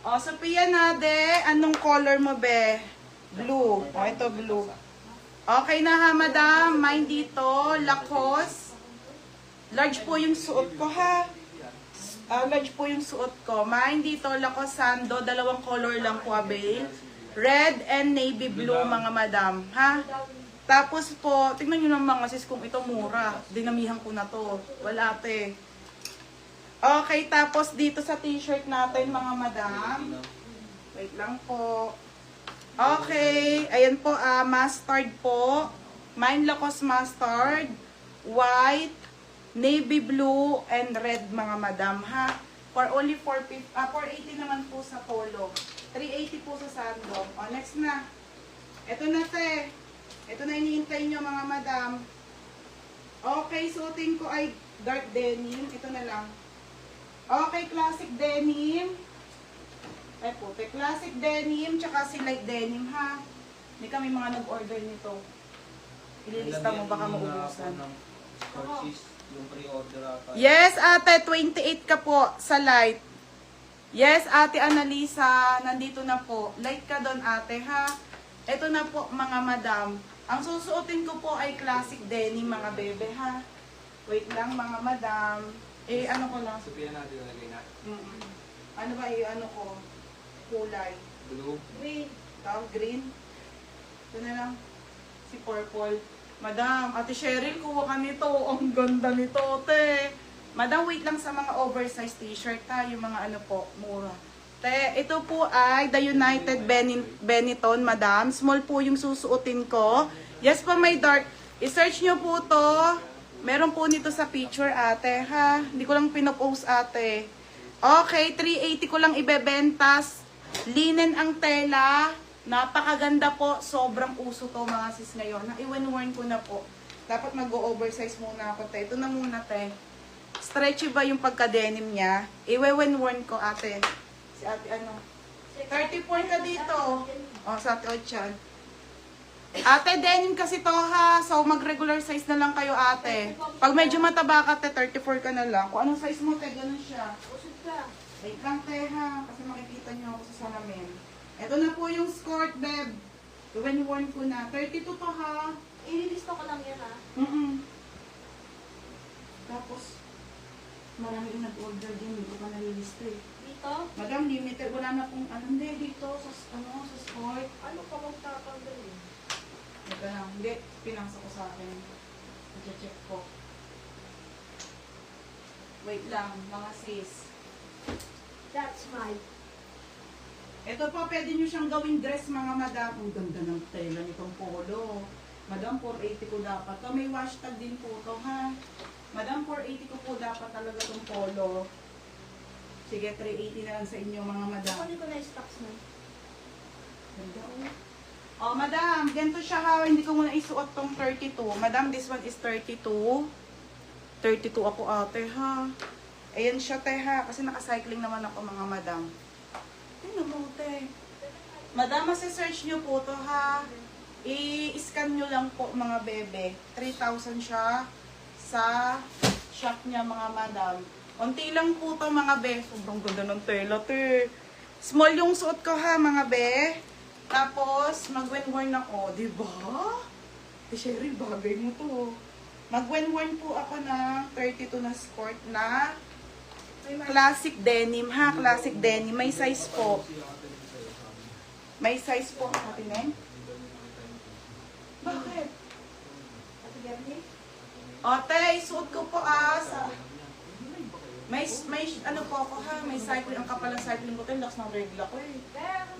O, Sophia Nade, anong color mo, be? Blue. O, ito blue. Okay na ha, madam. Mine dito, Lacoste. Large po yung suot ko, ha? Large po yung suot ko. Mine dito, Lacoste Sando. Dalawang color lang po avail. Red and navy blue, mga madam. Ha? Tapos po, tingnan nyo naman kasi kung ito mura. Dinamihan ko na to. Wala, te. Okay, tapos dito sa t-shirt natin, mga madam. Wait lang po. Okay, ayan po, mustard po. Mine Lacoste mustard, white, navy blue, and red, mga madam, ha? For only 480 naman po sa polo. 380 po sa sando. O, next na. Ito na, te. Ito na iniintay nyo, mga madam. Okay, suotin ko ay dark denim. Ito na lang. Okay, classic denim. Ay po, classic denim, tsaka si light denim, ha? Hindi kami mga nag-order nito. Ililista mo, baka maubusan. Yung pre-order ata. Yes, ate, 28 ka po sa light. Yes, ate Annalisa, nandito na po. Light ka doon, ate, ha? Ito na po, mga madam. Ang susuotin ko po ay classic denim, mga bebe, ha? Wait lang, mga madam. Ano ko lang? Sophia na, dinalagay na. Ano ba ano ko? Kulay. Blue. Green. Tawag green. Ito na lang. Si purple. Madam, Ate Cheryl, kuha ka nito. Ang ganda nito, te. Madam, wait lang sa mga oversized t-shirt, ha? Yung mga ano po, mura. Te, ito po ay The United Benetton, madam. Small po yung susuotin ko. Yes po, may dark. I-search nyo po to. Meron po nito sa picture, ate, ha? Hindi ko lang pinopost, ate. Okay, 380 ko lang ibebentas. Linen ang tela. Napakaganda po. Sobrang uso to, mga sis, ngayon. Na-i-worn ko na po. Dapat mag-o-oversize muna ako, te. Ito na muna, te. Stretchy ba yung pagka-denim niya? I-worn ko, ate. Si ate ano? 34 ka dito. O, sa ate Ochan. Ate, denim kasi to, ha. So, mag-regular size na lang kayo, ate. Pag medyo mataba ka, te, 34 ka na lang. Kung anong size mo, te, ganun siya. Wait lang, te, ha. Kasi makikita nyo ako sa salamin. Ito na po yung skirt, beb. Worn ko na. 32 to, ha. Ililisto ko lang yan, ha? Tapos, marami yung nag-order din. Hindi ko pa nalilista, eh. Dito? Madam, limited. Wala na pong, hindi, dito, sa skirt. Ano ka magtatanggal eh? Ito lang. Hindi, pinasa ko sa akin. I-check ko. Wait lang, mga sis. That's mine. Ito po, pwede nyo siyang gawing dress, mga madam. Ang ganda ng tela nitong polo. Madam, 480 ko dapat. So, may hashtag din po to, ha? Madam, 480 ko po dapat talaga itong polo. Sige, 380 na lang sa inyo, mga madam. Kunin ko na yung stocks na. Ganda, oh. Oh, madam, ganito siya, ha. Hindi ko muna isuot tong 32. Madam, this one is 32. 32 ako, ate, ha. Ayan siya, te, ha. Kasi nakacycling naman ako, mga madam. Tingnan mo, te. Madam, masisearch nyo po to, ha. I-scan nyo lang po, mga bebe. 3,000 siya sa shop niya, mga madam. Unti lang po to, mga be. Sobrang ganda ng tela, te. Small yung suot ko, ha, mga be. Tapos, mag-worn ako. Diba? Sherry, bagay mo to. Mag-worn po ako ng 32 na skirt na classic denim, ha? Classic denim. May size po. May size po. Ate Neng? Bakit? Ate Gernie? Ate, isuot ko po, may ano po ako, ha? May cycling. Ang kapal ng cycling ko. Lakas ng regla ko, eh.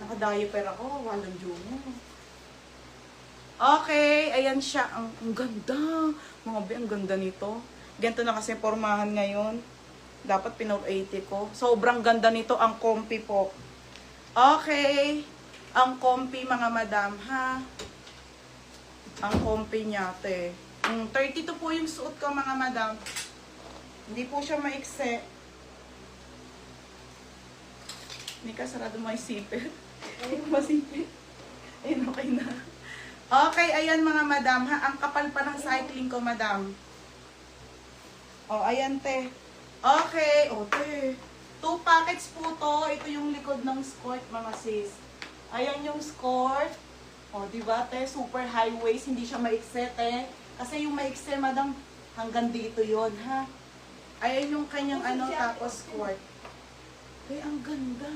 Naka-diaper ako. Walang jumo. Okay. Ayan siya. Ang ganda. Mga be, ang ganda nito. Ganito na kasi pormahan ngayon. Dapat pinor-80 ko. Sobrang ganda nito. Ang comfy po. Okay. Ang comfy, mga madam, ha? Ang comfy niya, te. 32 po yung suot ko, mga madam. Hindi po siya maikse. Hindi ka, sarado mo yung sipit. Ayun, masipit. Ayun, okay na. Okay, ayan, mga madam, ha? Ang kapal pa ng cycling ko, madam. O, ayan, te. Okay. O, te. 2 packets po to. Ito yung likod ng skirt, mga sis. Ayan yung skirt. O, di ba, te? Super high waist. Hindi siya maikse, te. Kasi yung maikse, madam, hanggang dito yon ha? Ayan yung kanyang ano, tapos skirt. Ay, ang ganda.